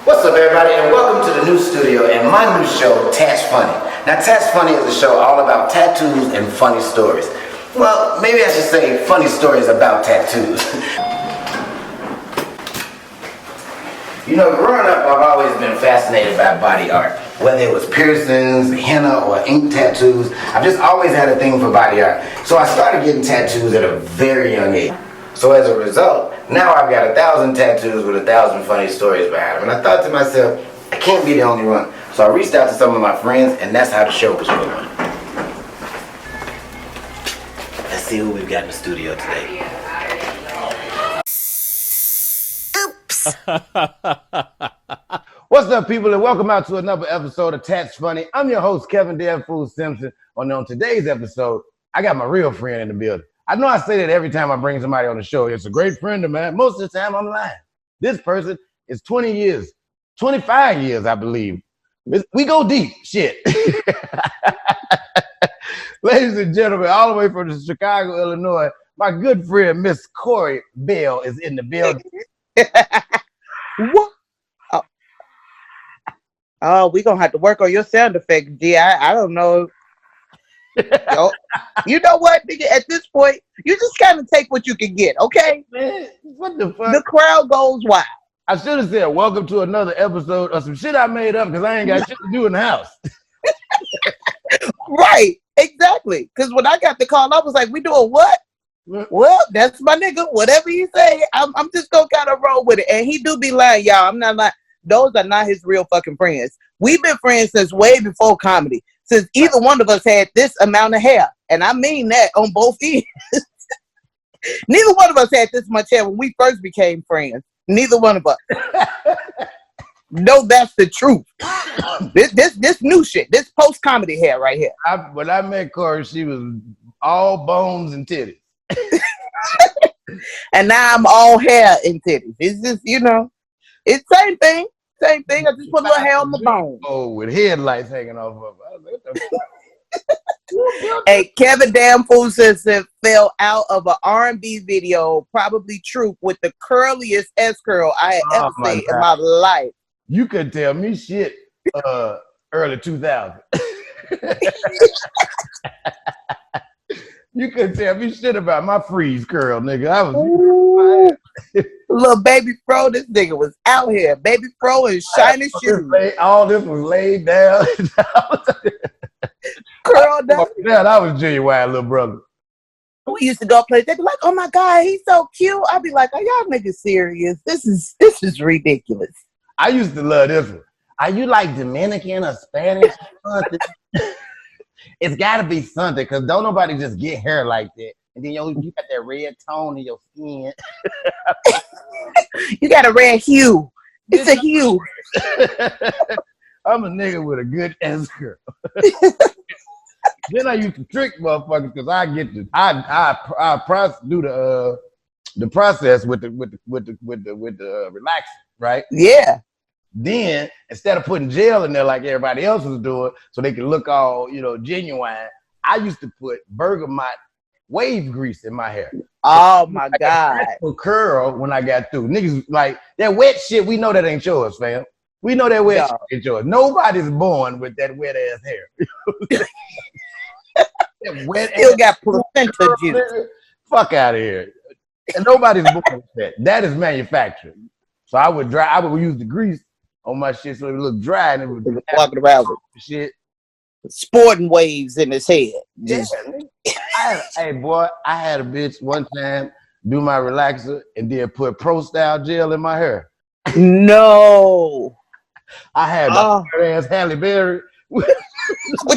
What's up, everybody, and welcome to the new studio and my new show, Tatts Funny. Now, Tatts Funny is a show all about tattoos and funny stories. Well, maybe I should say funny stories about tattoos. You know, growing up, I've always been fascinated by body art. Whether it was piercings, henna, or ink tattoos, I've just always had a thing for body art. So I started getting tattoos at a very young age. So as a result, now I've got 1,000 tattoos with 1,000 funny stories behind them. And I thought to myself, I can't be the only one. So I reached out to some of my friends, and that's how the show was born. Let's see who we've got in the studio today. What's up, people, and welcome out to another episode of Tatts Funny. I'm your host, Kevin Simpson. On today's episode, I got my real friend in the building. I know I say that every time I bring somebody on the show. It's a great friend of mine. Most of the time, I'm lying. This person is 20 years, 25 years, I believe. We go deep. Shit. Ladies and gentlemen, all the way from Chicago, Illinois, my good friend, Miss Correy Bell, is in the building. What? Oh, we're going to have to work on your sound effect, G. I don't know. You know what, nigga? At this point, you just kind of take what you can get, okay? Man, what the fuck? The crowd goes wild. I should have said, welcome to another episode of some shit I made up because I ain't got shit to do in the house. Right, exactly. Because when I got the call, I was like, we doing what? Well, that's my nigga. Whatever you say, I'm just going to kind of roll with it. And he do be lying, y'all. I'm not lying. Those are not his real fucking friends. We've been friends since way before comedy. Since either one of us had this amount of hair. And I mean that on both ends. Neither one of us had this much hair when we first became friends. Neither one of us. No, that's the truth. This new shit. This post-comedy hair right here. When I met Correy, she was all bones and titties. And now I'm all hair and titties. It's just, you know, it's same thing. Same thing. I just put a little hair on the bone. Oh, with headlights hanging off of her. Hey, Kevin Damn Fool says it fell out of an R&B video, probably Troop, with the curliest S curl I had ever seen in my life. You could tell me shit early 2000. You couldn't tell me shit about my freeze curl, nigga. I was little baby fro. This nigga was out here. Baby fro and shiny shoes. All this was laid down. Curled down. Yeah, that was genuine, little brother. We used to go play. They'd be like, "Oh my god, he's so cute." I'd be like, "Are y'all niggas serious? This is ridiculous." I used to love this one. Are you like Dominican or Spanish? It's got to be something, because don't nobody just get hair like that. And then you got that red tone in your skin. You got a red hue. It's a hue. I'm a nigga with a good S curl. Then I used to trick motherfuckers because I do the process with the relaxer, right? Yeah. Then instead of putting gel in there like everybody else was doing, so they could look all, genuine, I used to put bergamot wave grease in my hair. Oh my god! Curl when I got through. Niggas like that wet shit. We know that ain't yours, fam. We know that wet shit ain't yours. Nobody's born with that wet ass hair. That wet still got placenta juice. Fuck out of here. And nobody's born with that. That is manufactured. So I would use the grease on my shit so it would look dry and it would be walking around with shit. Sporting waves in his head. Just hey boy, I had a bitch one time do my relaxer and then put Pro Style gel in my hair. No. I had the ass Halle Berry. With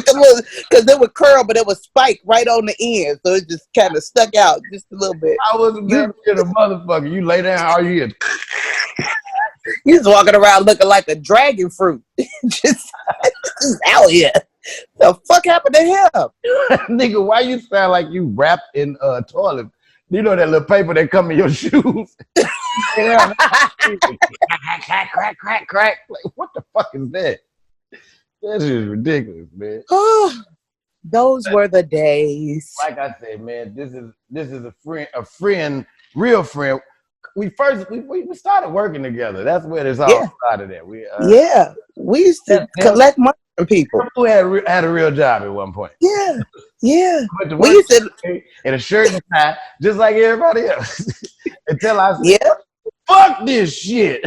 the little, because it would curl, but it was spiked right on the end, so it just kind of stuck out just a little bit. I was a motherfucker. You lay down, all you hear. You just walking around looking like a dragon fruit. just out here. The fuck happened to him? Nigga, why you sound like you wrapped in toilet? You know that little paper that come in your shoes? Crack. Like, what the fuck is that? That is ridiculous, man. Those were the days. Like I said, man, this is a friend, real friend. we started working together. That's where this all Yeah. started at. We used to collect money from people. who had a real job at one point. Yeah. Went to We work used to. in a shirt and tie, just like everybody else. Until I said, Yeah. fuck this shit.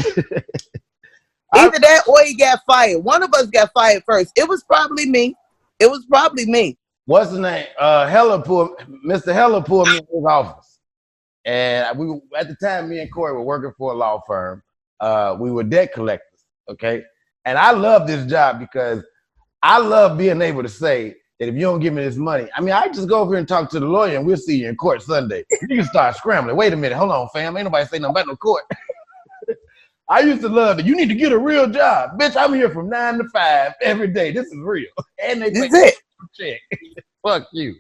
Either that or he got fired. One of us got fired first. It was probably me. What's the name? Mr. Heller pulled me in his office. And we at the time, me and Corey were working for a law firm. We were debt collectors, okay? And I love this job because I love being able to say that if you don't give me this money, I mean, I just go over here and talk to the lawyer and we'll see you in court Sunday. You can start scrambling. Wait a minute, hold on, fam. Ain't nobody say nothing about no court. I used to love that. You need to get a real job. Bitch, I'm here from 9 to 5 every day. This is real. And they pay That's it. check. Fuck you.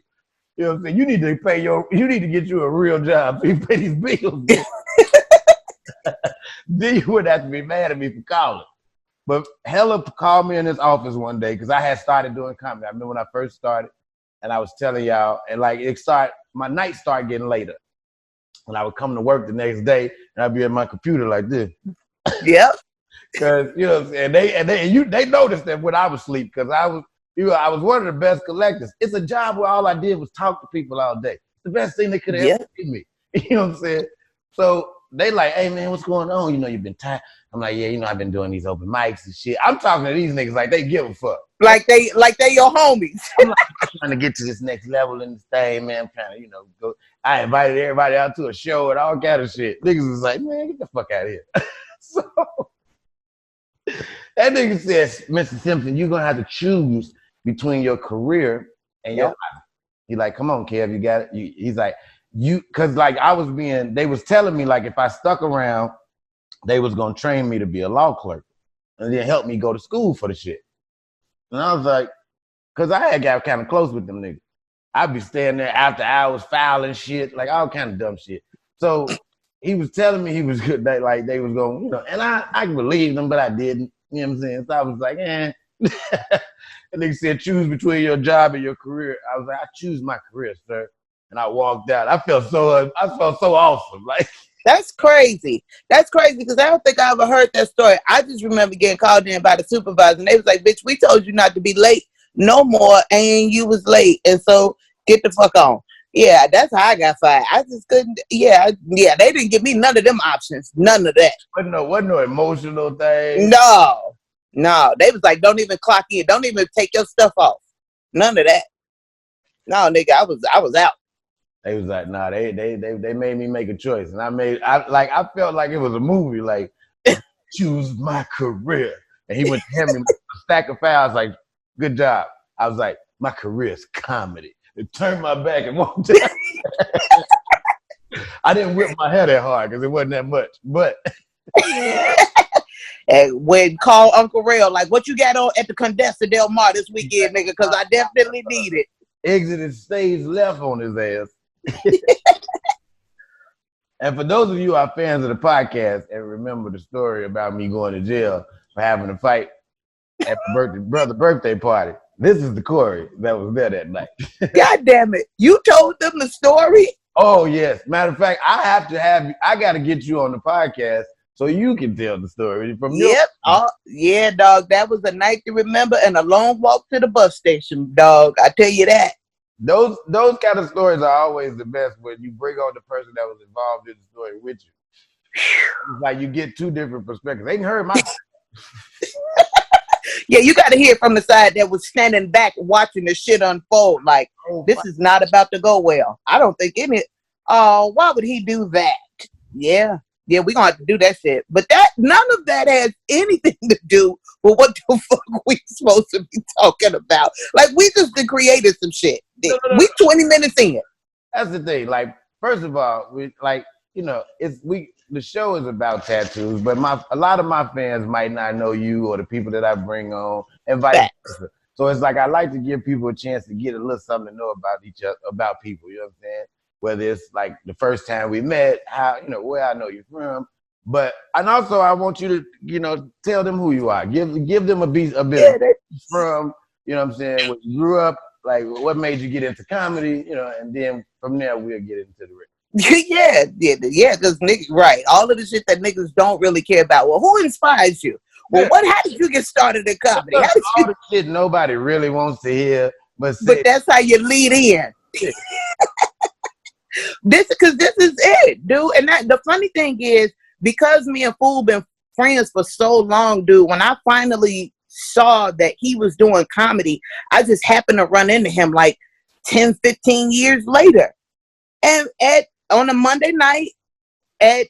You know what I'm saying? You need to get you a real job so you pay these bills. Then you wouldn't have to be mad at me for calling. But Hella called me in his office one day because I had started doing comedy. I remember when I first started and I was telling y'all, and like my nights started getting later. When I would come to work the next day and I'd be at my computer like this. Yep. Cause you know, and they noticed that when I was asleep, because I was one of the best collectors. It's a job where all I did was talk to people all day. It's the best thing they could have ever given me. You know what I'm saying? So they like, hey man, what's going on? You know, you've been tired. I'm like, yeah, you know, I've been doing these open mics and shit. I'm talking to these niggas like they give a fuck. Like they your homies. I'm like, I'm trying to get to this next level in this thing, man. I'm trying to, you know, go. I invited everybody out to a show and all kind of shit. Niggas was like, man, get the fuck out of here. So that nigga says, Mr. Simpson, you're gonna have to choose between your career and your life. He's like, come on, Kev, you got it. He's like, cause like they was telling me like if I stuck around, they was gonna train me to be a law clerk and then help me go to school for the shit. And I was like, cause I had got kind of close with them niggas. I'd be standing there after hours filing shit, like all kind of dumb shit. So he was telling me he was good, that like they was going, you know, and I believed them, but I didn't. You know what I'm saying? So I was like, And they said, choose between your job and your career. I was like, I choose my career, sir. And I walked out. I felt so awesome. Like That's crazy. That's crazy because I don't think I ever heard that story. I just remember getting called in by the supervisor and they was like, bitch, we told you not to be late no more and you was late. And so get the fuck on. Yeah, that's how I got fired. I just couldn't. Yeah, they didn't give me none of them options. None of that. Wasn't no emotional thing. No. They was like, don't even clock in. Don't even take your stuff off. None of that. No, nigga, I was out. They was like, nah, they made me make a choice. And I felt like it was a movie, like, choose my career. And he went to him and a stack of files, like, good job. I was like, my career is comedy. It turned my back and walked out. I didn't whip my hair that hard because it wasn't that much. But and when call Uncle Rail, like, what you got on at the Condesa Del Mar this weekend, nigga? Because I definitely need it. Exited stage left on his ass. And for those of you who are fans of the podcast and remember the story about me going to jail for having a fight at my birthday party, this is the Corey that was there that night. God damn it. You told them the story? Oh, yes. Matter of fact, I got to get you on the podcast so you can tell the story from your. Yep. Yeah, dog. That was a night to remember and a long walk to the bus station, dog. I tell you that. Those kind of stories are always the best when you bring on the person that was involved in the story with you. It's like you get two different perspectives. They can hear my. Yeah, you got to hear from the side that was standing back watching the shit unfold. Like, this is not about to go well. I don't think why would he do that? Yeah, we're going to have to do that shit. But none of that has anything to do with what the fuck we supposed to be talking about. Like, we just created some shit. No. We 20 minutes in. That's the thing. Like, first of all, the show is about tattoos, but a lot of my fans might not know you or the people that I bring on, and vice versa. So it's like I like to give people a chance to get a little something to know about each other, about people. You know what I'm saying? Whether it's like the first time we met, where I know you from, and also I want you to tell them who you are. Give them a bit from where you grew up, like what made you get into comedy, and then from there we'll get into the rest. Because niggas, right? All of the shit that niggas don't really care about. Well, who inspires you? Well, how did you get started in comedy? How did you? All the shit nobody really wants to hear, but That's how you lead in. This is it, dude. And the funny thing is, because me and Fool been friends for so long, dude, when I finally saw that he was doing comedy, I just happened to run into him like 10, 15 years later. And on a Monday night at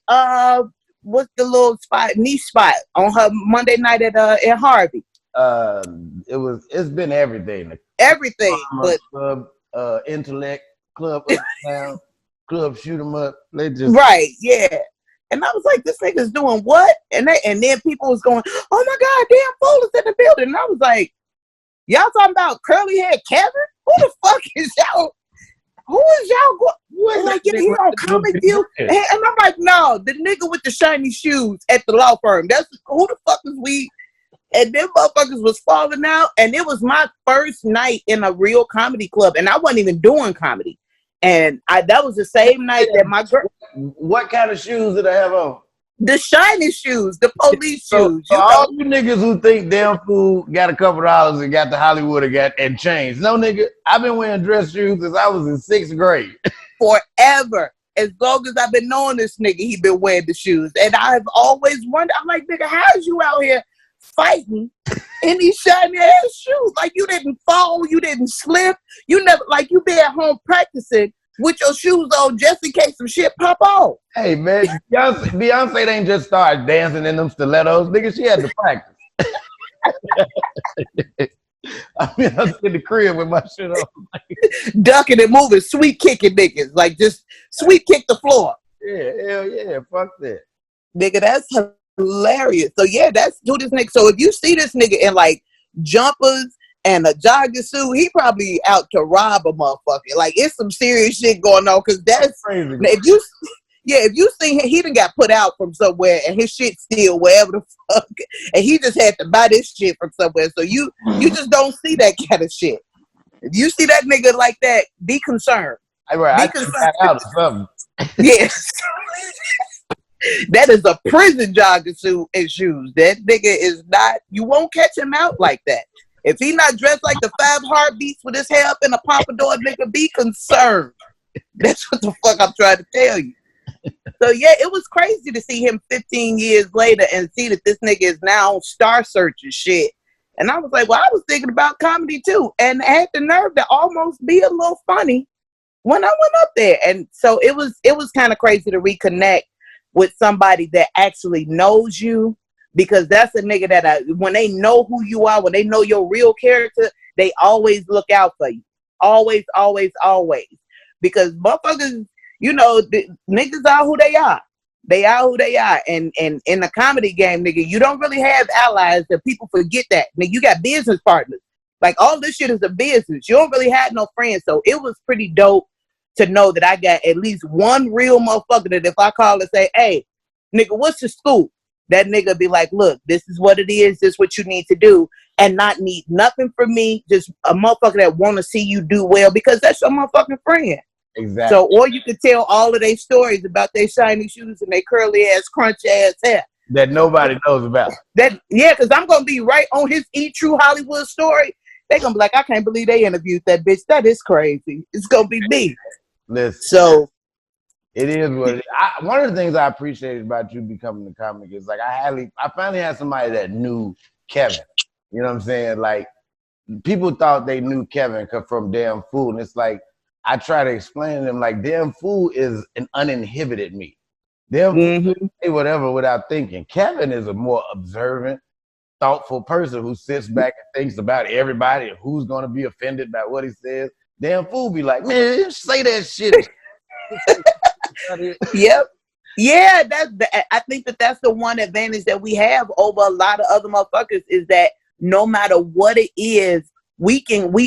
what's the little spot, niche spot on her Monday night at Harvey. It's been everything. Everything, but club, intellect, club uptown, club shoot 'em up. They just right, yeah. And I was like, this nigga's doing what? And then people was going, oh my God, damn Fool is in the building. And I was like, y'all talking about curly head Kevin? Who the fuck is y'all? Who is y'all going? Like, yeah, he on Comic View. And I'm like, no, the nigga with the shiny shoes at the law firm. That's who the fuck is we? And them motherfuckers was falling out. And it was my first night in a real comedy club. And I wasn't even doing comedy. And that was the same night that my girl. What kind of shoes did I have on? The shiny shoes, the police shoes. So all you niggas who think damn Fool got a couple dollars and got the Hollywood and chains. No, nigga, I've been wearing dress shoes since I was in 6th grade. Forever. As long as I've been knowing this nigga, he been wearing the shoes. And I've always wondered, I'm like, nigga, how is you out here fighting in these shiny ass shoes? Like, you didn't fall, you didn't slip, you never, like, you be at home practicing with your shoes on just in case some shit pop off. Hey, man, Beyonce ain't just started dancing in them stilettos. Nigga, she had to practice. I mean, I was in the crib with my shit on. Ducking and moving, sweet kicking niggas. Like, just sweet kick the floor. Yeah, hell yeah, fuck that. Nigga, that's hilarious. So, yeah, that's who this nigga. So, if you see this nigga in, like, jumpers and a jogging suit, he probably out to rob a motherfucker. Like, it's some serious shit going on, because that's crazy. If you see him, he done got put out from somewhere and his shit still wherever the fuck, and he just had to buy this shit from somewhere. So you just don't see that kind of shit. If you see that nigga like that, be concerned. I concerned. Out or something. Yes. That is a prison jogging suit and shoes. That nigga is not, you won't catch him out like that. If he not dressed like the 5 Heartbeats with his hair up in a pompadour, nigga, be concerned. That's what the fuck I'm trying to tell you. So yeah, it was crazy to see him 15 years later and see that this nigga is now on Star Search and shit. And I was like, well, I was thinking about comedy too. And I had the nerve to almost be a little funny when I went up there. And so it was kind of crazy to reconnect with somebody that actually knows you, because that's a nigga that when they know who you are, when they know your real character, they always look out for you. Always, always, always. Because motherfuckers, you know, the niggas are who they are. They are who they are. And in the comedy game, nigga, you don't really have allies, that people forget that. Nigga, you got business partners. Like, all this shit is a business. You don't really have no friends. So it was pretty dope to know that I got at least one real motherfucker that if I call and say, hey, nigga, what's the scoop? That nigga be like, look, this is what it is. This is what you need to do. And not need nothing from me. Just a motherfucker that want to see you do well, because that's your motherfucking friend. Exactly. So, or you could tell all of their stories about their shiny shoes and their curly ass, crunchy ass hair that nobody knows about. Because I'm gonna be right on his True Hollywood story. They gonna be like, I can't believe they interviewed that bitch. That is crazy. It's gonna be me. Listen, so it is what it is. One of the things I appreciated about you becoming a comic is like I finally had somebody that knew Kevin. You know what I'm saying? Like, people thought they knew Kevin from Damn Fool, and it's like, I try to explain to them, like, Damn Fool is an uninhibited me. Damn Fool can say whatever without thinking. Kevin is a more observant, thoughtful person who sits back and thinks about everybody and who's going to be offended by what he says. Damn Fool be like, man, say that shit. Yep. Yeah, I think that's the one advantage that we have over a lot of other motherfuckers, is that no matter what it is, we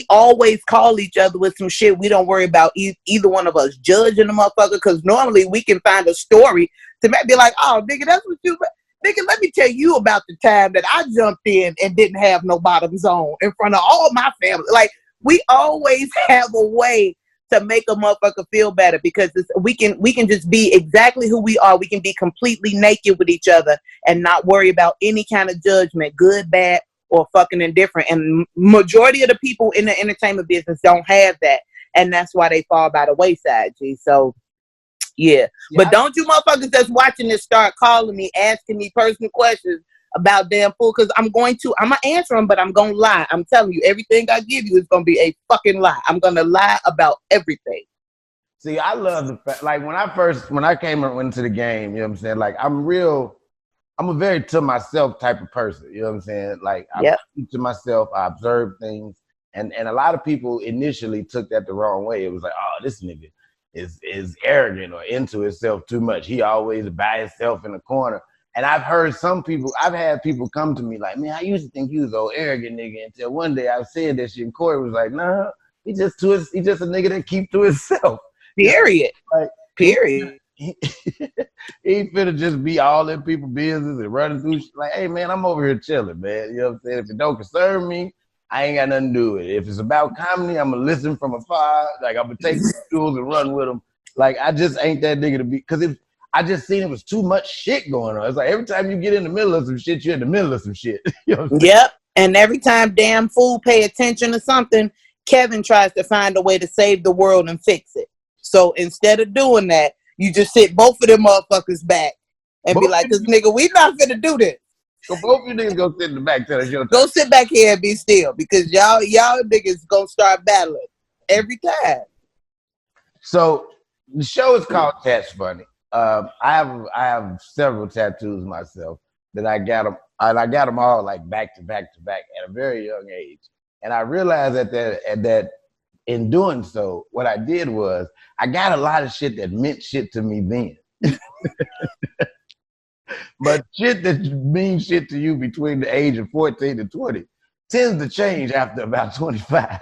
always call each other with some shit. We don't worry about either one of us judging the motherfucker, because normally we can find a story to be like, oh, nigga, that's what you... Nigga, let me tell you about the time that I jumped in and didn't have no bottoms on in front of all my family. Like, we always have a way to make a motherfucker feel better, because we can just be exactly who we are. We can be completely naked with each other and not worry about any kind of judgment, good, bad, or fucking indifferent. And majority of the people in the entertainment business don't have that, and that's why they fall by the wayside. G. So yeah, but don't you motherfuckers that's watching this start calling me, asking me personal questions about damn fool, because I'm gonna answer them, but I'm gonna lie. I'm telling you, everything I give you is gonna be a fucking lie. I'm gonna lie about everything. See, I love the fact, like when I came into the game, you know what I'm saying? Like I'm a very to myself type of person, you know what I'm saying? Like I keep to myself, I observe things, and a lot of people initially took that the wrong way. It was like, oh, this nigga is arrogant or into himself too much. He always by himself in the corner. And I've had people come to me like, man, I used to think you was old arrogant nigga, until one day I said that shit, and Corey was like, nah, he just a nigga that keep to himself. Period. Like, period. He finna just be all in people's business and running through shit. Like, hey man, I'm over here chilling, man. You know what I'm saying? If it don't concern me, I ain't got nothing to do with it. If it's about comedy, I'm gonna listen from afar. Like I'm gonna take the tools and run with them. Like I just ain't that nigga to be, because if I just seen it was too much shit going on. It's like every time you get in the middle of some shit, you're in the middle of some shit. You know what I'm saying? Yep. And every time damn fool pay attention to something, Kevin tries to find a way to save the world and fix it. So instead of doing that, you just sit both of them motherfuckers back and be like, "Cause nigga, we not finna do this." So both you niggas go sit in the back, tell us your go sit back here and be still, because y'all niggas gonna start battling every time. So the show is called Tatts Funny. I have several tattoos myself that I got them, and I got them all like back to back to back at a very young age. And I realized that in doing so, what I did was I got a lot of shit that meant shit to me then. But shit that means shit to you between the age of 14 and 20 tends to change after about 25.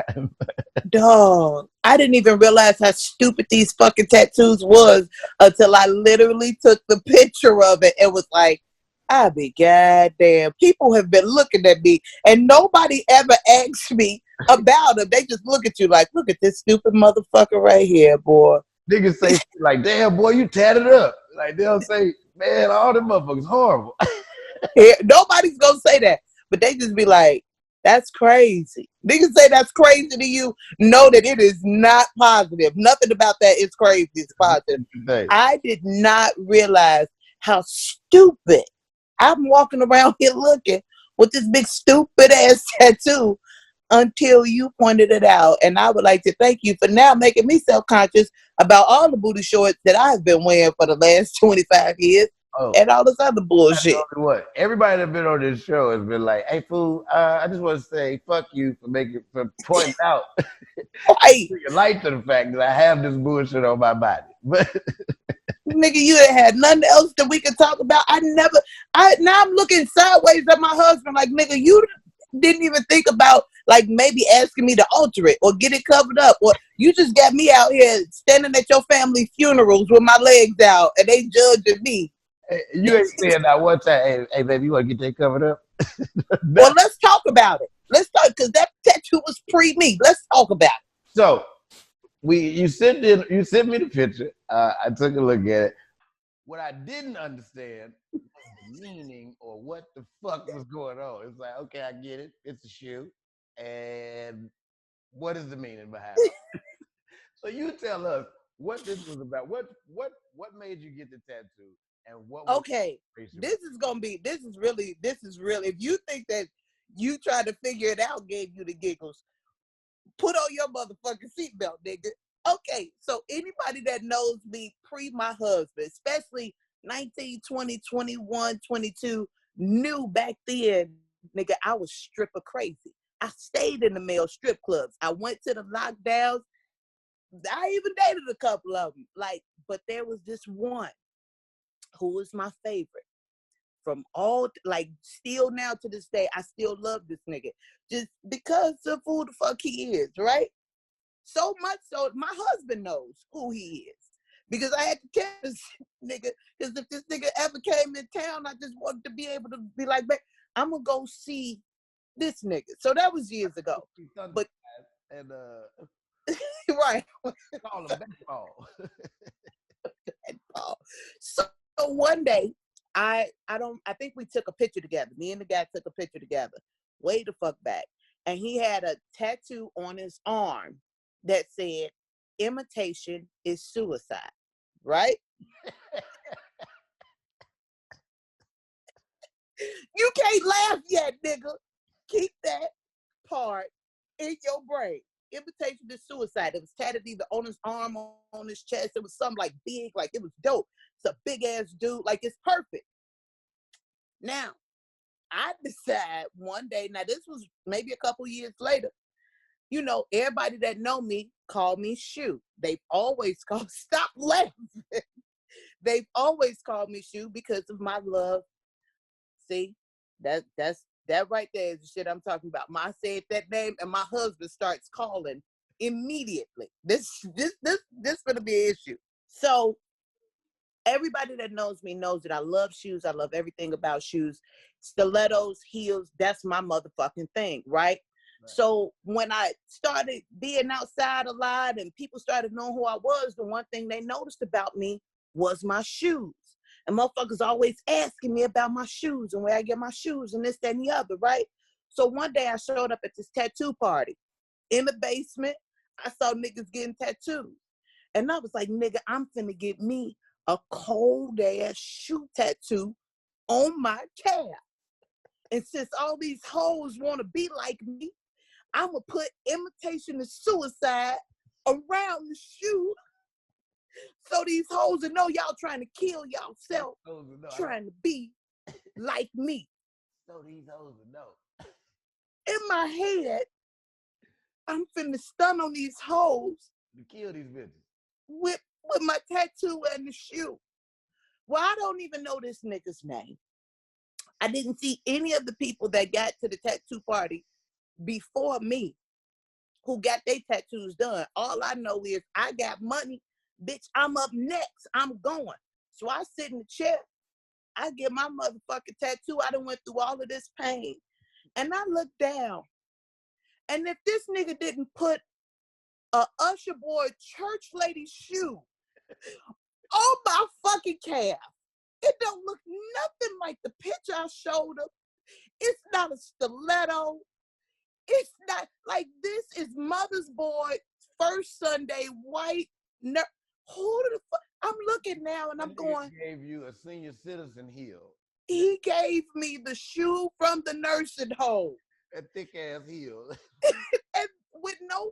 Dog, I didn't even realize how stupid these fucking tattoos was until I literally took the picture of it and was like, I be goddamn. People have been looking at me and nobody ever asked me about them. They just look at you like, look at this stupid motherfucker right here, boy. Niggas say like, damn boy, you tatted up. Like they'll say, man, all them motherfuckers horrible. Yeah, nobody's gonna say that, but they just be like, that's crazy. Niggas say that's crazy to you. Know that it is not positive. Nothing about that is crazy. It's positive. I did not realize how stupid. I'm walking around here looking with this big stupid ass tattoo until you pointed it out. And I would like to thank you for now making me self-conscious about all the booty shorts that I've been wearing for the last 25 years. And all this other bullshit. What? Everybody that's been on this show has been like, hey fool, I just want to say fuck you for pointing out your light to the fact that I have this bullshit on my body. But nigga, you ain't had nothing else that we could talk about. Now I'm looking sideways at my husband like, nigga, you didn't even think about like maybe asking me to alter it or get it covered up, or you just got me out here standing at your family funerals with my legs out and they judging me. Hey, you ain't saying that one time, hey baby, you want to get that covered up? Well, let's talk about it. Let's talk, because that tattoo was pre-me. Let's talk about it. So you sent me the picture. I took a look at it. What I didn't understand was the meaning or what the fuck was going on. It's like, okay, I get it. It's a shoe. And what is the meaning behind it? So you tell us what this was about. What made you get the tattoo? And what okay, this is really, if you think that you tried to figure it out gave you the giggles, put on your motherfucking seatbelt, nigga. Okay, so anybody that knows me pre my husband, especially 19, 20, 21, 22, knew back then, nigga, I was stripper crazy. I stayed in the male strip clubs. I went to the lockdowns. I even dated a couple of them. Like, but there was this one who was my favorite. From all, like, still now to this day, I still love this nigga. Just because of who the fuck he is, right? So much so, my husband knows who he is. Because I had to catch this nigga. Because if this nigga ever came in town, I just wanted to be able to be like, man, I'm going to go see this nigga. So that was years ago. But Right. Call them baseball. So one day, I think we took a picture together. Me and the guy took a picture together. Way the fuck back. And he had a tattoo on his arm that said, imitation is suicide. Right? You can't laugh yet, nigga. Keep that part in your brain. Imitation is suicide. It was tatted either on his arm or on his chest. It was something like big, like it was dope. It's a big ass dude, like it's perfect. Now, I decide one day, now this was maybe a couple years later, you know, everybody that know me call me Shoe. They've always called, stop laughing. They've always called me Shoe because of my love. See, that right there is the shit I'm talking about. I said that name and my husband starts calling immediately. This gonna be an issue. So everybody that knows me knows that I love shoes. I love everything about shoes. Stilettos, heels, that's my motherfucking thing, right? So when I started being outside a lot and people started knowing who I was, the one thing they noticed about me was my shoes. And motherfuckers always asking me about my shoes and where I get my shoes and this, that, and the other, right? So one day I showed up at this tattoo party in the basement. I saw niggas getting tattoos. And I was like, nigga, I'm finna get me a cold ass shoe tattoo on my calf. And since all these hoes want to be like me, I'm gonna put imitation of suicide around the shoe so these hoes will know y'all trying to kill yourself, trying to be like me. So these hoes will know. In my head, I'm finna stun on these hoes To kill these bitches. with my tattoo and the shoe. Well, I don't even know this nigga's name. I didn't see any of the people that got to the tattoo party before me who got their tattoos done. All I know is I got money. Bitch, I'm up next. I'm going. So I sit in the chair. I get my motherfucking tattoo. I done went through all of this pain. And I look down. And if this nigga didn't put a Usher Boy church lady shoe on my fucking calf, it don't look nothing like the picture I showed him. It's not a stiletto. It's not like this is Mother's Boy first Sunday white. Who the fuck? I'm looking now and I'm going. He gave you a senior citizen heel. He gave me the shoe from the nursing home. A thick ass heel. And with no,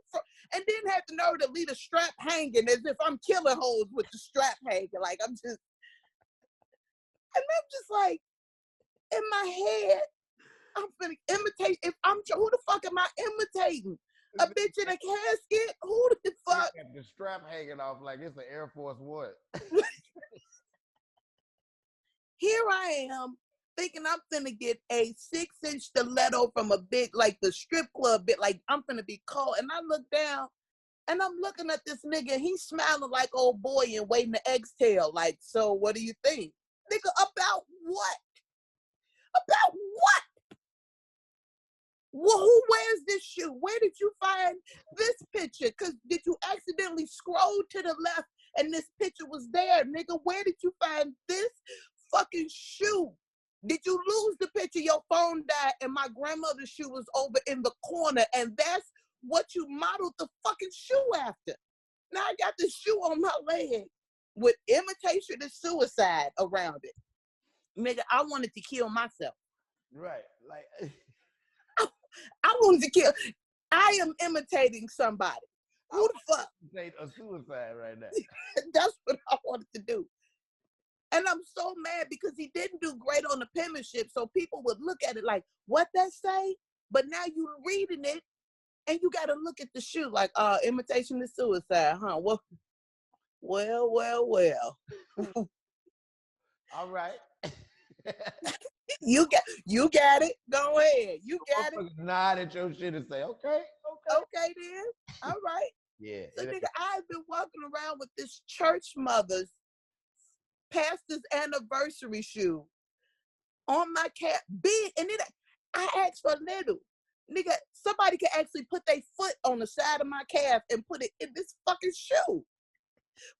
and then had the nerve to leave a strap hanging as if I'm killing hoes with the strap hanging. Like I'm just, and I'm just like, in my head, I'm gonna imitate. If I'm, who the fuck am I imitating? A bitch in a casket? Who the fuck? The strap hanging off like it's an Air Force One. Here I am thinking I'm finna get a 6-inch stiletto from a big, like the strip club bit, like I'm finna be cold. And I look down and I'm looking at this nigga and he's smiling like old boy and waiting to exhale. Like, so what do you think? Nigga, about what? About what? Well, who wears this shoe? Where did you find this picture? Because did you accidentally scroll to the left and this picture was there? Nigga, where did you find this fucking shoe? Did you lose the picture? Your phone died and my grandmother's shoe was over in the corner and that's what you modeled the fucking shoe after. Now I got this shoe on my leg with imitation of suicide around it. Nigga, I wanted to kill myself. Right. Like I wanted to kill. I am imitating somebody. Who the fuck? A suicide right now. That's what I wanted to do. And I'm so mad because he didn't do great on the penmanship. So people would look at it like, what that say? But now you're reading it and you got to look at the shoe like, imitation is suicide, huh? Well. All right. You got it. Go ahead. You got it. Nod at your shit and say, okay. Okay then. All right. Yeah. So nigga, I've been walking around with this church mother's pastor's anniversary shoe on my calf, big, and then I asked for little. Nigga, somebody can actually put their foot on the side of my calf and put it in this fucking shoe.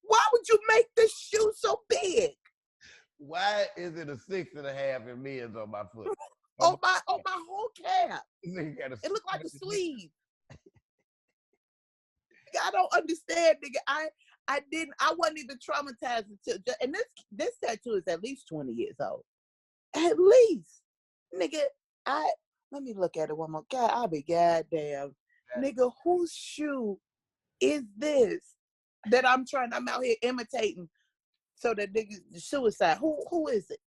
Why would you make this shoe so big? Why is it a 6.5 in men's on my foot? On my whole calf. It looked like a sleeve. I don't understand, nigga. I wasn't even traumatized until, and this tattoo is at least 20 years old. At least. Nigga, let me look at it one more. God, I'll be goddamn. Nigga, whose shoe is this that I'm out here imitating so that niggas suicide? Who is it?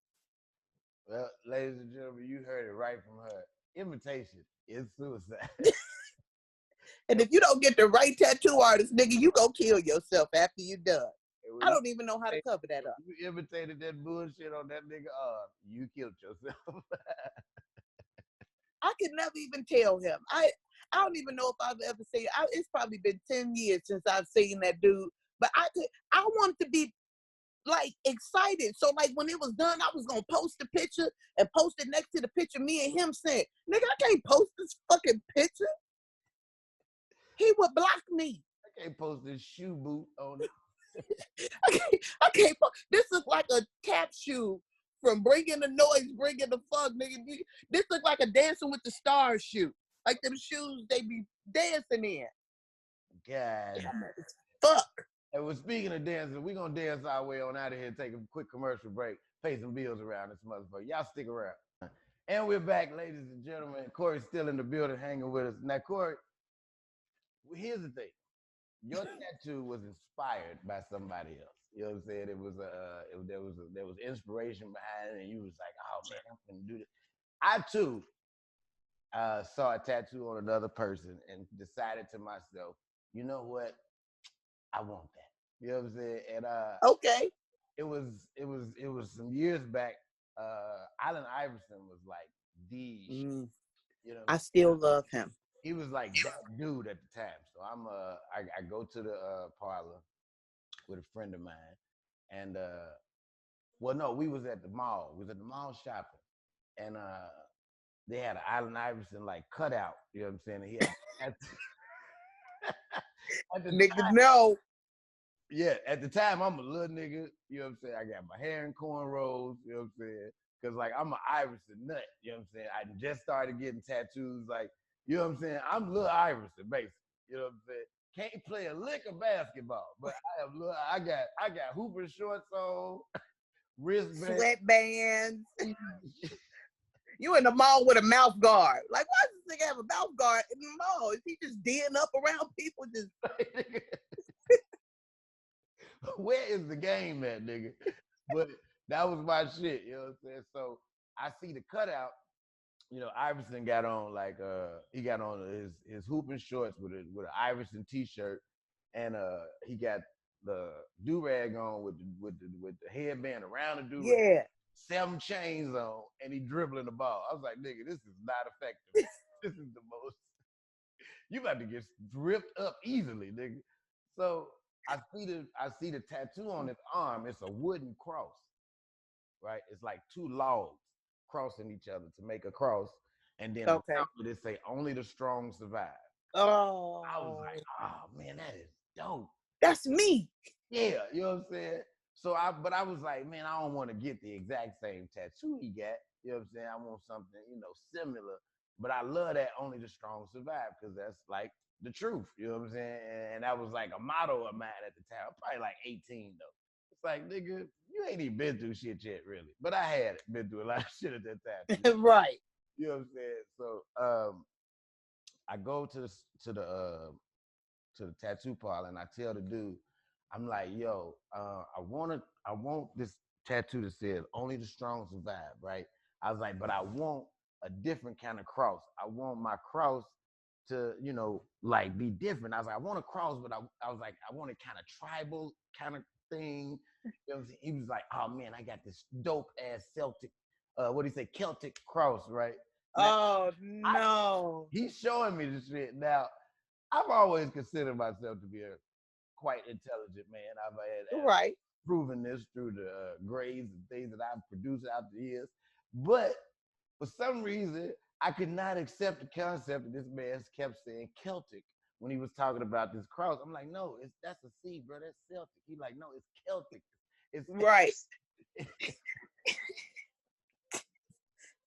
Well, ladies and gentlemen, you heard it right from her. Imitation is suicide. And if you don't get the right tattoo artist, nigga, you go kill yourself after you done. I don't even know how to cover that up. You imitated that bullshit on that nigga arm. You killed yourself. I could never even tell him. I don't even know if I've ever seen. It's probably been 10 years since I've seen that dude. But I wanted to be like excited. So like when it was done, I was gonna post the picture and post it next to the picture me and him saying, "Nigga, I can't post this fucking picture." He would block me. I can't post this shoe boot on it. I can't. This is like a tap shoe from Bringing the Noise, Bringing the Funk, nigga. This looks like a Dancing with the Stars shoe. Like them shoes they be dancing in. God. Fuck. And well, speaking of dancing, we're going to dance our way on out of here, take a quick commercial break, pay some bills around this motherfucker. Y'all stick around. And we're back, ladies and gentlemen. Corey's still in the building hanging with us. Now, Corey, here's the thing. Your tattoo was inspired by somebody else. You know what I'm saying? It was there was inspiration behind it, and you was like, "Oh man, I'm gonna do this." I too saw a tattoo on another person and decided to myself, you know what? I want that. You know what I'm saying? And okay, it was some years back. Allen Iverson was like the shit. You know, I still love him. he was like that dude at the time. So I go to the parlor with a friend of mine, and well, no, we was at the mall. We was at the mall shopping, and they had an Allen Iverson like cutout. You know what I'm saying? And he had at the Nigga, time, no. yeah, at the time I'm a little nigga. You know what I'm saying? I got my hair in cornrows. You know what I'm saying? Cause like I'm an Iverson nut. You know what I'm saying? I just started getting tattoos. Like, you know what I'm saying? I'm little Iverson, basically. You know what I'm saying? Can't play a lick of basketball, but I got hooper shorts on, wristbands, Sweatbands. You in the mall with a mouth guard. Like, why does this nigga have a mouth guard in the mall? Is he just D'ing up around people? Just where is the game at, nigga? But that was my shit, you know what I'm saying? So I see the cutout, you know, Iverson got on like he got on his hooping shorts with an Iverson t-shirt, and he got the do-rag on with the headband around the do-rag. yeah. 7 chains on, and he dribbling the ball. I was like, nigga, this is not effective. This is the most. You about to get ripped up easily, nigga. So I see the tattoo on his arm. It's a wooden cross, right? It's like 2 logs crossing each other to make a cross, and then Okay. around it say only the strong survive. Oh, I was like, oh man, that is dope. That's me. Yeah, you know what I'm saying? So but I was like, man, I don't want to get the exact same tattoo he got. You know what I'm saying? I want something, you know, similar. But I love that only the strong survive, because that's like the truth. You know what I'm saying? And that was like a motto of mine at the time. Probably like 18 though. It's like, nigga, you ain't even been through shit yet, really. But I had been through a lot of shit at that time. Right. You know what I'm saying? So I go to the tattoo parlor, and I tell the dude, I'm like, yo, I want this tattoo that says only the strong survive, right? I was like, but I want a different kind of cross. I want my cross to, you know, like be different. I was like, I want a cross, but I was like, I want a kind of tribal kind of thing. You know what I'm saying? He was like, oh man, I got this dope ass Celtic, what do you say, Celtic cross, right? Now, oh no. He's showing me this shit. Now, I've always considered myself to be a quite intelligent man. I've right. proven this through the grades and things that I've produced out the years. But for some reason, I could not accept the concept that this man kept saying Celtic when he was talking about this cross. I'm like, no, that's a C, bro. That's Celtic. He like, no, it's Celtic. It's Right.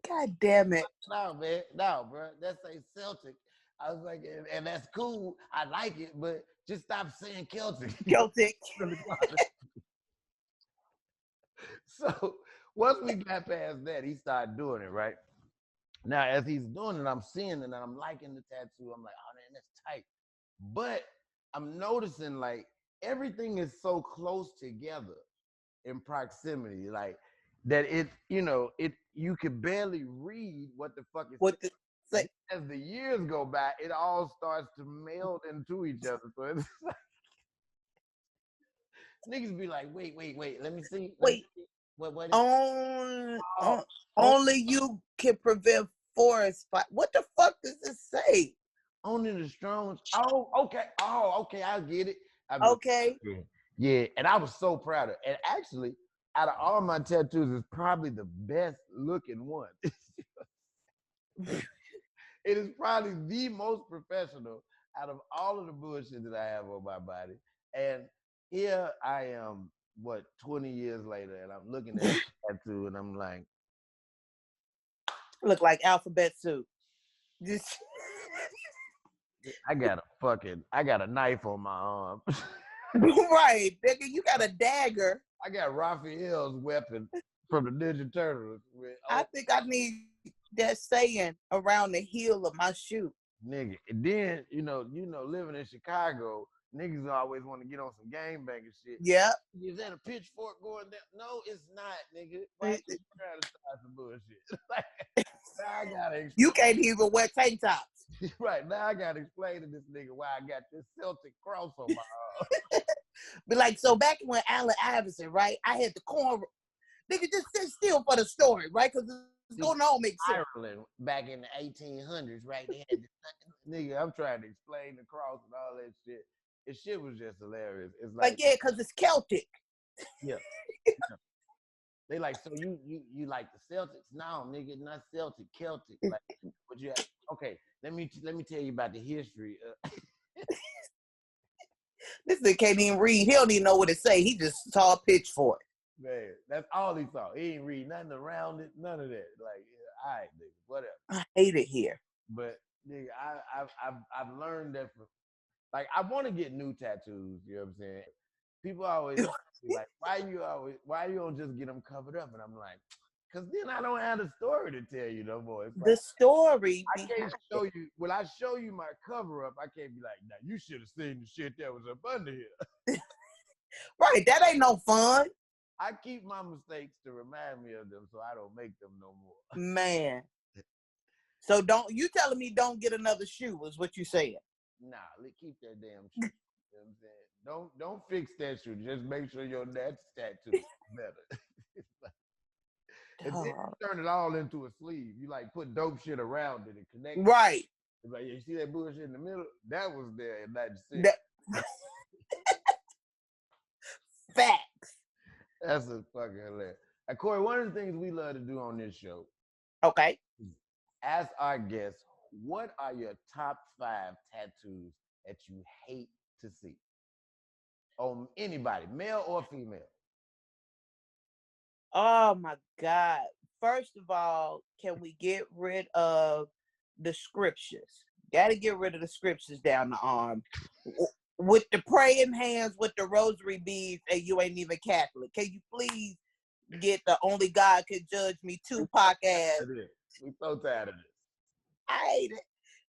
God damn it. no, man, no, bro. That's a Celtic. I was like, and that's cool. I like it, but just stop saying Celtic. Celtic. So once we got past that, he started doing it, right? Now, as he's doing it, I'm seeing it and I'm liking the tattoo. I'm like, oh man, that's tight. But I'm noticing like everything is so close together in proximity, like that you could barely read what the fuck is What the say? as the years go by, it all starts to meld into each other. So it's like, niggas be like, wait, let me see. Wait. What is Only you can prevent forest fire. What the fuck does this say? only the strong? Oh, okay. I get it. Okay. Yeah, and I was so proud of it. And actually, out of all my tattoos, it's probably the best looking one. It is probably the most professional out of all of the bullshit that I have on my body. And here I am, 20 years later, and I'm looking at the tattoo and I'm like, Look like alphabet soup. Just I got a knife on my arm. right, nigga. You got a dagger. I got Raphael's weapon from the Ninja Turtles. I think I need that saying around the heel of my shoe. Nigga. And then, living in Chicago, niggas always want to get on some gangbanging shit. Yep. Is that a pitchfork going down? No, it's not, nigga. Why you trying to start some bullshit? Like, now I gotta explain. You can't even wear tank tops. Right, now I gotta explain to this nigga why I got this Celtic cross on my arm. But like, so back when Allen Iverson, right, I had the corn. Nigga, just sit still for the story, right? Because it's going to all make sense. Ireland back in the 1800s, right? They had nigga, I'm trying to explain the cross and all that shit. This shit was just hilarious. It's like yeah, because it's Celtic. Yeah. They like, so you like the Celtics? No, nigga, not Celtic, Celtic. Like, what you have? Okay, let me tell you about the history. This nigga can't even read. He don't even know what it say. He just saw a pitchfork. Man, that's all he saw. He ain't read nothing around it, none of that. Like, yeah, all right, nigga, whatever. I hate it here. But nigga, I've learned that like I want to get new tattoos. You know what I'm saying? People always be like, why you don't just get them covered up? And I'm like, because then I don't have a story to tell you no more. It's like, the story. I can't show you. When I show you my cover up, I can't be like, now you should have seen the shit that was up under here. Right, that ain't no fun. I keep my mistakes to remind me of them so I don't make them no more. Man. So you telling me don't get another shoe is what you saying. Nah, keep that damn shoe. You know what I'm saying? Don't fix that shoe. Just make sure your next tattoo is better. And then you turn it all into a sleeve. You like put dope shit around it and connect it. Right. It's like, you see that bullshit in the middle? That was there in 96. Facts. That's a fucking hilarious. Corey, one of the things we love to do on this show, okay, is ask our guests, what are your top 5 tattoos that you hate to see? On anybody, male or female? Oh my God. First of all, can we get rid of the scriptures? Gotta get rid of the scriptures down the arm. With the praying hands, with the rosary beads, and you ain't even Catholic. Can you please get the only God could judge me Tupac ass? We so tired of this. I hate it.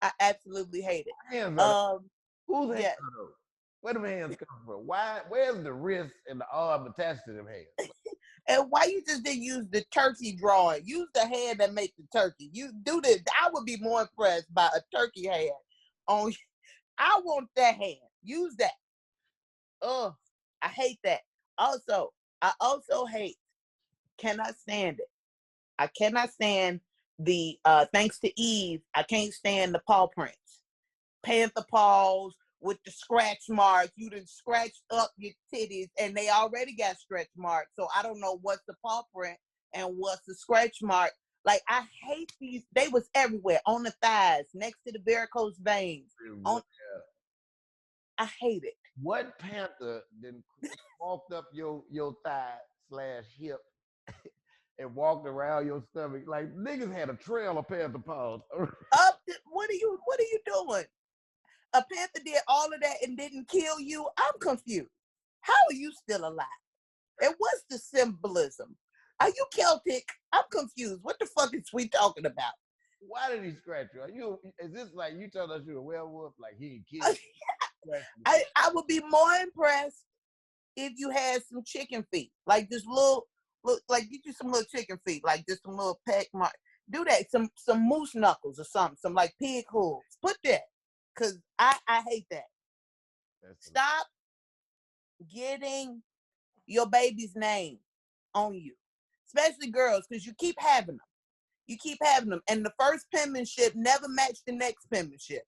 I absolutely hate it. Hands whose hands are those? Where them hands come from? Where's the wrist and the arm attached to them hands? And why you just didn't use the turkey drawing? Use the hand that makes the turkey. You do this. I would be more impressed by a turkey hand. I want that hand. Use that. I hate that. Also, I cannot stand it. I cannot stand the thanks to Eve. I can't stand the paw prints. Panther paws with the scratch marks. You done scratched up your titties and they already got stretch marks. So I don't know what's the paw print and what's the scratch mark Like, I hate these. They was everywhere, on the thighs, next to the varicose veins. I hate it. What panther then walked up your thigh / hip and walked around your stomach? Like, niggas had a trail of panther paws. What are you doing? A panther did all of that and didn't kill you? I'm confused. How are you still alive? And what's the symbolism? Are you Celtic? I'm confused. What the fuck is we talking about? Why did he scratch you? Is this like you told us you're a werewolf? Like he killed you? I would be more impressed if you had some chicken feet, like this little, like get you some little chicken feet, like just some little peck mark. Do that. Some moose knuckles or something, some like pig hooves. Put that, cause I hate that. Stop getting your baby's name on you, especially girls, because you keep having them. You keep having them, and the first penmanship never matched the next penmanship.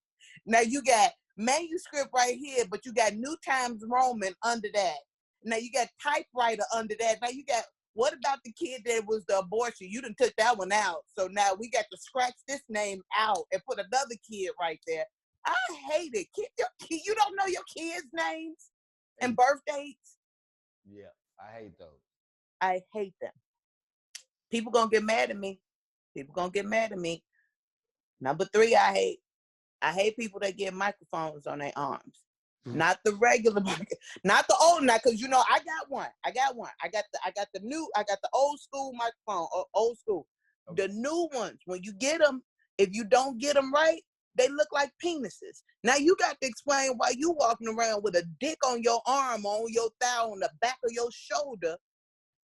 Now you got manuscript right here, but you got New Times Roman under that. Now you got typewriter under that. Now you got, what about the kid that was the abortion? You done took that one out. So now we got to scratch this name out and put another kid right there. I hate it. You don't know your kids' names and birth dates? Yeah, I hate those. I hate them. People gonna get mad at me. People gonna get mad at me. Number 3, I hate people that get microphones on their arms. Not the regular, not the old, not because I got one. I got the old school microphone, old school. Okay. The new ones, when you get them, if you don't get them right, they look like penises. Now you got to explain why you walking around with a dick on your arm, on your thigh, on the back of your shoulder,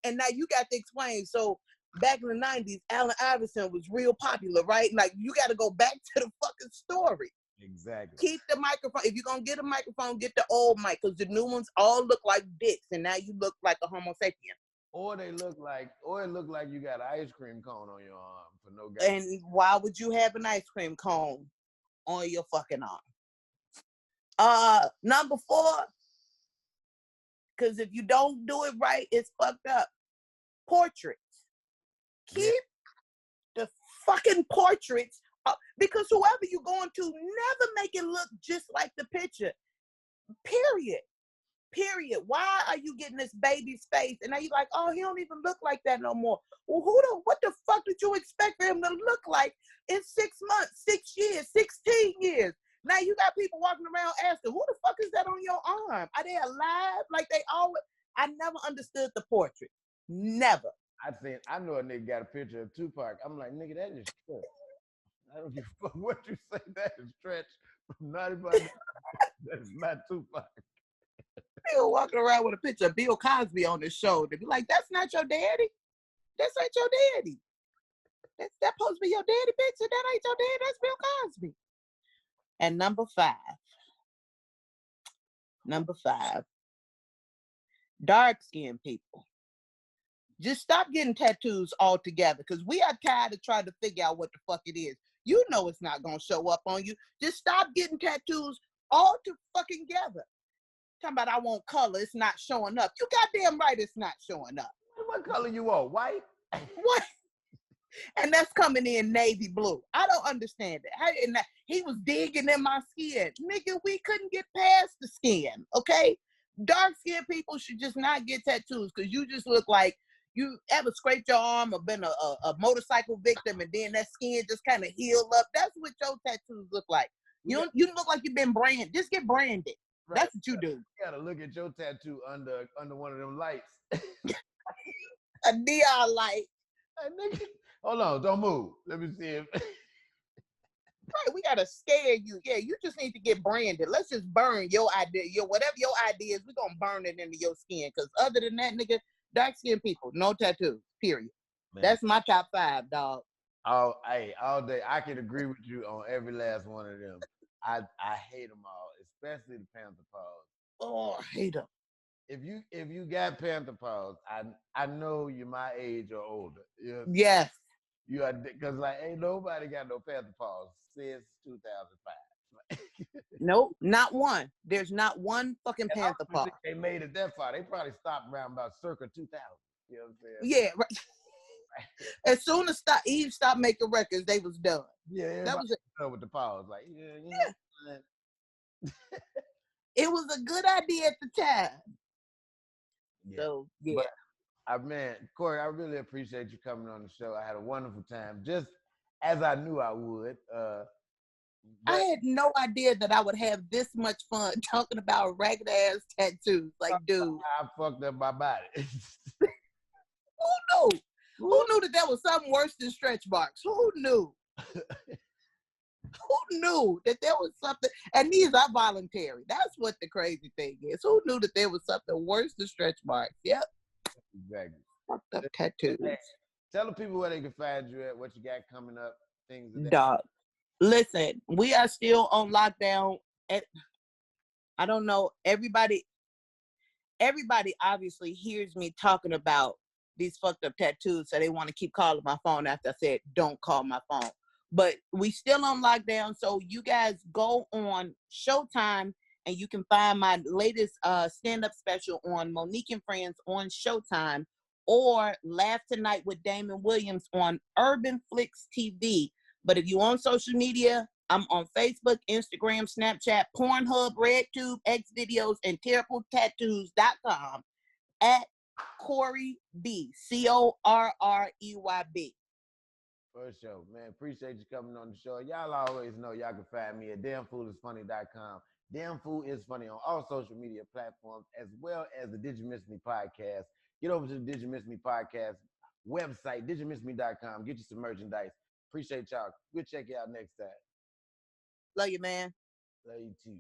and now you got to explain. So back in the 90s, Allen Iverson was real popular, right? Like, you got to go back to the fucking story. Exactly. Keep the microphone. If you're going to get a microphone, get the old mic, because the new ones all look like dicks, and now you look like a homo sapien. Or it look like you got an ice cream cone on your arm for no guy. And why would you have an ice cream cone on your fucking arm? Number 4, because if you don't do it right, it's fucked up. Portraits. Keep the fucking portraits up, because whoever you're going to, never make it look just like the picture. Period. Why are you getting this baby's face? And now you're like, oh, he don't even look like that no more. Well, what the fuck did you expect for him to look like in 6 months, 6 years, 16 years? Now you got people walking around asking, who the fuck is that on your arm? Are they alive? Like they always. I never understood the portrait. Never. I know a nigga got a picture of Tupac. I'm like, nigga, that is stretch. I don't give a fuck what you say. That is stretch from 95. That is not Tupac. People walking around with a picture of Bill Cosby on his shoulder. Be like, that's not your daddy. That's not your daddy. That supposed to be your daddy picture. That ain't your daddy. That's Bill Cosby. And number 5, dark-skinned people. Just stop getting tattoos altogether, because we are tired of trying to figure out what the fuck it is. You know it's not going to show up on you. Just stop getting tattoos all to fucking together. Talking about I want color, it's not showing up. You goddamn right it's not showing up. What color you want? White? What? And that's coming in navy blue. I don't understand it. He was digging in my skin. Nigga, we couldn't get past the skin, okay? Dark-skinned people should just not get tattoos, because you just look like you ever scraped your arm or been a motorcycle victim, and then that skin just kind of healed up. That's what your tattoos look like. You look like you've been branded. Just get branded. Right. That's what you do. You gotta look at your tattoo under one of them lights. A neon light. Hold on, don't move. Let me see if. Right, we gotta scare you. Yeah, you just need to get branded. Let's just burn your idea. Whatever your idea is, we're gonna burn it into your skin. Because other than that, nigga, dark-skinned people, no tattoos. Period. Man. That's my top 5, dog. All day. I can agree with you on every last one of them. I hate them all, especially the panther paws. Oh, I hate them. If you got panther paws, I know you're my age or older. Yes. You are, because like ain't nobody got no panther paws since 2005. Nope, not one. There's not one fucking panther paw. They made it that far. They probably stopped around about circa 2000. You know what I'm saying? Yeah, right. As soon as Eve stopped making records, they was done. Yeah, That was it. with the pause. Like, yeah, you know. It was a good idea at the time. Yeah. So yeah. Man, Corey, I really appreciate you coming on the show. I had a wonderful time, just as I knew I would. I had no idea that I would have this much fun talking about ragged ass tattoos. Like, dude, I fucked up my body. who knew? Who knew that there was something worse than stretch marks? Who knew? Who knew that there was something? And these are voluntary. That's what the crazy thing is. Who knew that there was something worse than stretch marks? Yep. Exactly. Fucked up tattoos. Hey, tell the people where they can find you at, what you got coming up, things of that. Dog. Listen, we are still on lockdown. I don't know. Everybody obviously hears me talking about these fucked up tattoos, so they want to keep calling my phone after I said, don't call my phone. But we still on lockdown, so you guys go on Showtime and you can find my latest stand-up special on Monique and Friends on Showtime, or Laugh Tonight with Damon Williams on Urban Flicks TV. But if you on social media, I'm on Facebook, Instagram, Snapchat, Pornhub, RedTube, Xvideos, and TerribleTattoos.com at Correy B. CORREYB. For sure, man. Appreciate you coming on the show. Y'all always know y'all can find me at damnfoolisfunny.com. Damn Fool is Funny on all social media platforms, as well as the Did You Miss Me podcast. Get over to the Did You Miss Me podcast website, didyoumissme.com. Get you some merchandise. Appreciate y'all. We'll check you out next time. Love you, man. Love you too.